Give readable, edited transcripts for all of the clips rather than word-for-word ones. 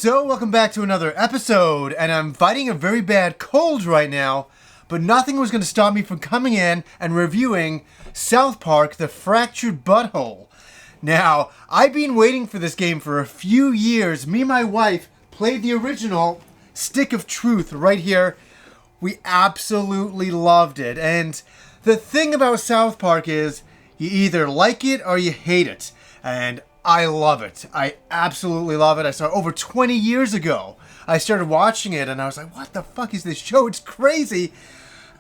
So, welcome back to another episode, and I'm fighting a very bad cold right now, but nothing was going to stop me from coming in and reviewing South Park: The Fractured Butthole. Now, I've been waiting for this game for a few years. Me and my wife played the original Stick of Truth right here. We absolutely loved it, and the thing about South Park is you either like it or you hate it, and I love it. I absolutely love it. I saw it over 20 years ago. I started watching it and I was like, what the fuck is this show? It's crazy.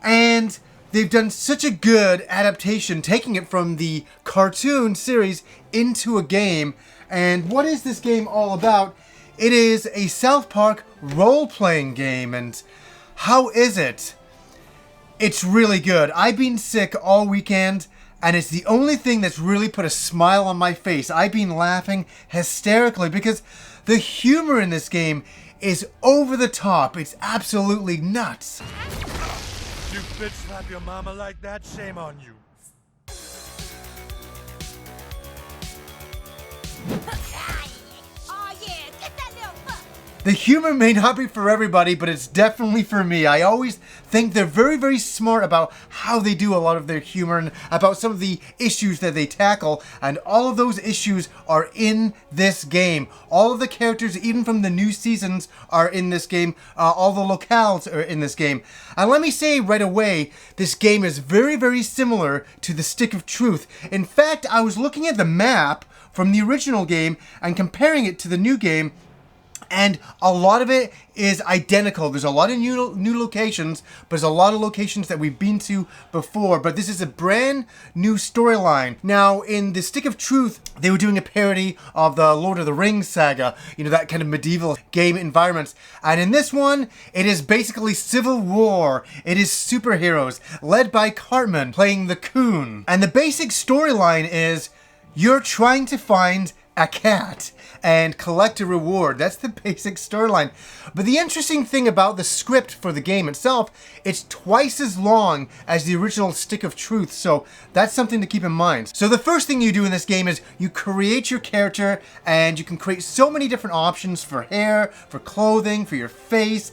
And they've done such a good adaptation, taking it from the cartoon series into a game. And what is this game all about? It is a South Park role-playing game. And how is it? It's really good. I've been sick all weekend, and it's the only thing that's really put a smile on my face. I've been laughing hysterically because the humor in this game is over the top. It's absolutely nuts. You bitch slap your mama like that? Shame on you. Oh yeah, get that little fuck. The humor may not be for everybody, but it's definitely for me. I always think they're very, very smart about how they do a lot of their humor and about some of the issues that they tackle. And all of those issues are in this game. All of the characters, even from the new seasons, are in this game. All the locales are in this game. And let me say right away, this game is very, very similar to the Stick of Truth. In fact, I was looking at the map from the original game and comparing it to the new game, and a lot of it is identical. There's a lot of new locations, but there's a lot of locations that we've been to before. But this is a brand new storyline. Now, in the Stick of Truth, they were doing a parody of the Lord of the Rings saga. You know, that kind of medieval game environments. And in this one, it is basically Civil War. It is superheroes, led by Cartman, playing the Coon. And the basic storyline is you're trying to find a cat and collect a reward. That's the basic storyline. But the interesting thing about the script for the game itself, it's twice as long as the original Stick of Truth, so that's something to keep in mind. So the first thing you do in this game is you create your character, and you can create so many different options for hair, for clothing, for your face.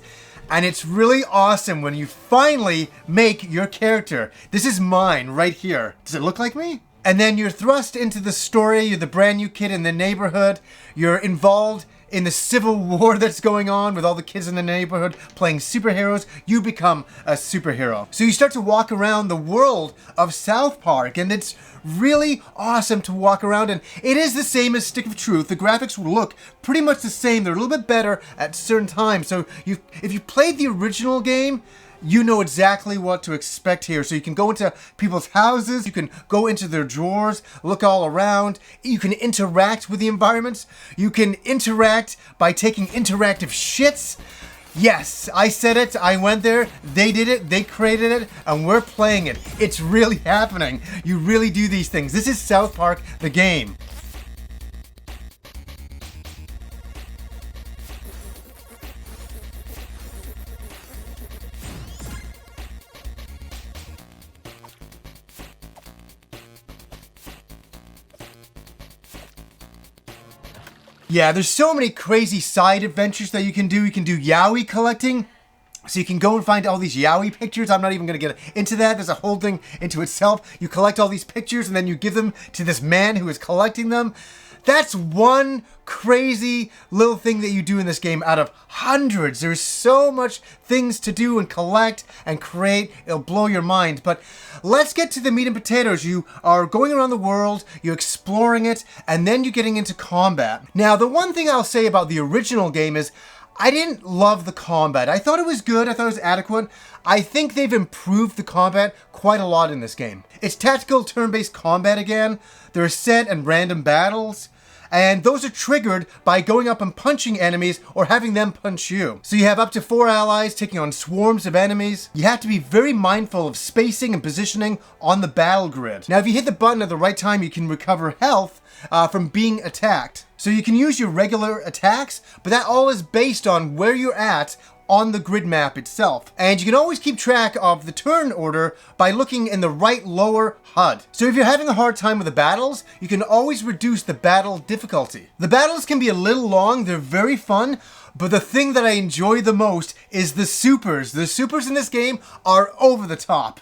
And it's really awesome when you finally make your character. This is mine right here. Does it look like me? And then you're thrust into the story. You're the brand new kid in the neighborhood. You're involved in the civil war that's going on with all the kids in the neighborhood playing superheroes. You become a superhero. So you start to walk around the world of South Park, and it's really awesome to walk around. And it is the same as Stick of Truth. The graphics look pretty much the same. They're a little bit better at certain times. So if you played the original game, you know exactly what to expect here. So you can go into people's houses, you can go into their drawers, look all around, you can interact with the environments, you can interact by taking interactive shits. Yes, I said it, I went there, they did it, they created it, and we're playing it. It's really happening. You really do these things. This is South Park, the game. Yeah, there's so many crazy side adventures that you can do. You can do yaoi collecting. So you can go and find all these yaoi pictures. I'm not even going to get into that. There's a whole thing into itself. You collect all these pictures and then you give them to this man who is collecting them. That's one crazy little thing that you do in this game out of hundreds. There's so much things to do and collect and create. It'll blow your mind. But let's get to the meat and potatoes. You are going around the world, you're exploring it, and then you're getting into combat. Now, the one thing I'll say about the original game is I didn't love the combat. I thought it was good. I thought it was adequate. I think they've improved the combat quite a lot in this game. It's tactical turn-based combat again. There are set and random battles, and those are triggered by going up and punching enemies or having them punch you. So you have up to 4 allies taking on swarms of enemies. You have to be very mindful of spacing and positioning on the battle grid. Now, if you hit the button at the right time, you can recover health from being attacked. So you can use your regular attacks, but that all is based on where you're at on the grid map itself. And you can always keep track of the turn order by looking in the right lower HUD. So if you're having a hard time with the battles, you can always reduce the battle difficulty. The battles can be a little long, they're very fun, but the thing that I enjoy the most is the supers. The supers in this game are over the top.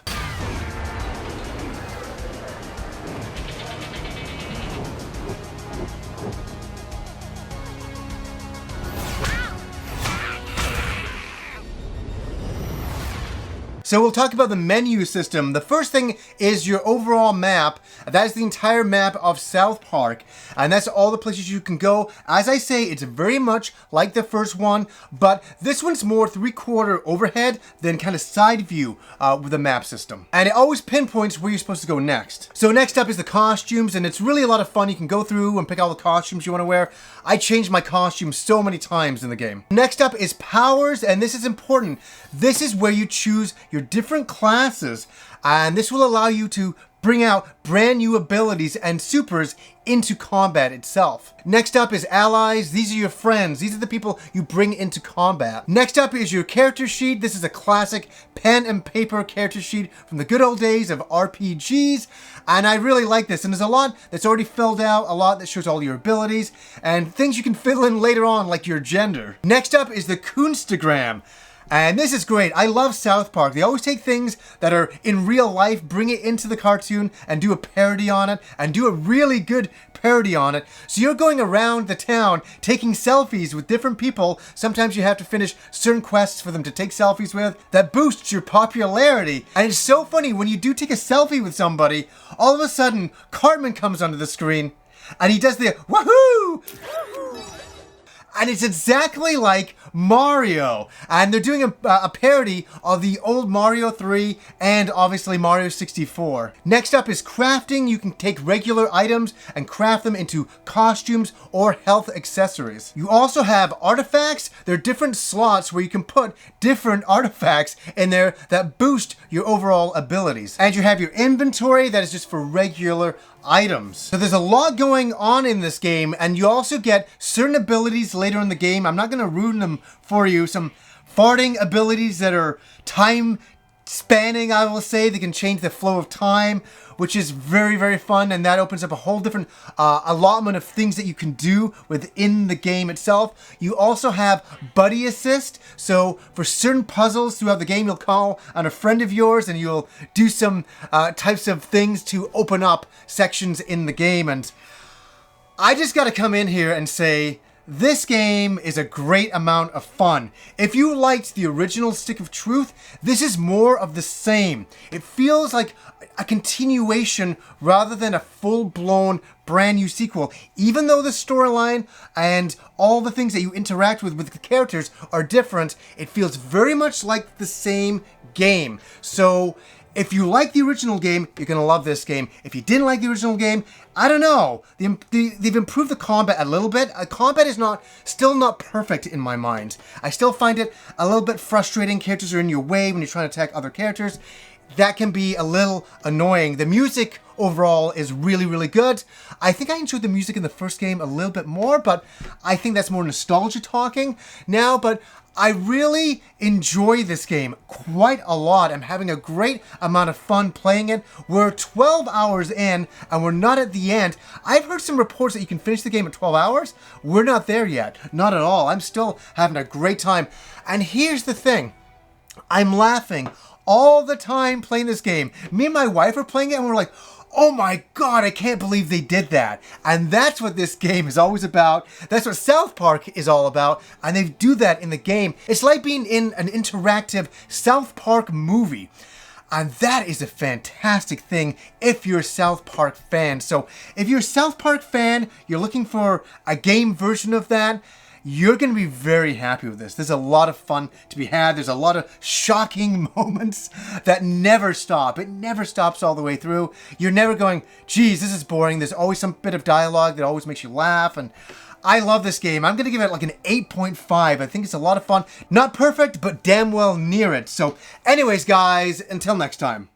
So we'll talk about the menu system. The first thing is your overall map. That is the entire map of South Park. And that's all the places you can go. As I say, it's very much like the first one, but this one's more 3/4 overhead than kind of side view with the map system. And it always pinpoints where you're supposed to go next. So next up is the costumes, and it's really a lot of fun. You can go through and pick all the costumes you want to wear. I changed my costume so many times in the game. Next up is powers, and this is important. This is where you choose your different classes, and this will allow you to bring out brand new abilities and supers into combat itself. Next up is allies. These are your friends. These are the people you bring into combat. Next up is your character sheet. This is a classic pen and paper character sheet from the good old days of RPGs, and I really like this. And there's a lot that's already filled out, a lot that shows all your abilities, and things you can fill in later on, like your gender. Next up is the Kunstagram. And this is great. I love South Park. They always take things that are in real life, bring it into the cartoon, and do a parody on it, and do a really good parody on it. So you're going around the town taking selfies with different people. Sometimes you have to finish certain quests for them to take selfies with. That boosts your popularity. And it's so funny, when you do take a selfie with somebody, all of a sudden, Cartman comes onto the screen, and he does the woohoo! And it's exactly like Mario. And they're doing a parody of the old Mario 3 and obviously Mario 64. Next up is crafting. You can take regular items and craft them into costumes or health accessories. You also have artifacts. There are different slots where you can put different artifacts in there that boost your overall abilities. And you have your inventory that is just for regular items. So there's a lot going on in this game, and you also get certain abilities later in the game. I'm not going to ruin them for you. Some farting abilities that are time spanning, I will say. They can change the flow of time, which is very, very fun, and that opens up a whole different allotment of things that you can do within the game itself. You also have buddy assist, so for certain puzzles throughout the game, you'll call on a friend of yours and you'll do some types of things to open up sections in the game. And I just gotta come in here and say, this game is a great amount of fun. If you liked the original Stick of Truth, this is more of the same. It feels like a continuation rather than a full-blown brand new sequel. Even though the storyline and all the things that you interact with the characters are different, it feels very much like the same game. So if you like the original game, you're going to love this game. If you didn't like the original game, I don't know. They've improved the combat a little bit. Combat is still not perfect in my mind. I still find it a little bit frustrating. Characters are in your way when you're trying to attack other characters. That can be a little annoying. The music overall is really, really good. I think I enjoyed the music in the first game a little bit more, but I think that's more nostalgia talking now. But I really enjoy this game quite a lot. I'm having a great amount of fun playing it. We're 12 hours in and we're not at the end. I've heard some reports that you can finish the game in 12 hours. We're not there yet. Not at all. I'm still having a great time. And here's the thing. I'm laughing all the time playing this game. Me and my wife are playing it and we're like, oh my God, I can't believe they did that. And that's what this game is always about. That's what South Park is all about. And they do that in the game. It's like being in an interactive South Park movie. And that is a fantastic thing if you're a South Park fan. So if you're a South Park fan, you're looking for a game version of that, you're going to be very happy with this. There's a lot of fun to be had. There's a lot of shocking moments that never stop. It never stops all the way through. You're never going, geez, this is boring. There's always some bit of dialogue that always makes you laugh. And I love this game. I'm going to give it like an 8.5. I think it's a lot of fun. Not perfect, but damn well near it. So anyways, guys, until next time.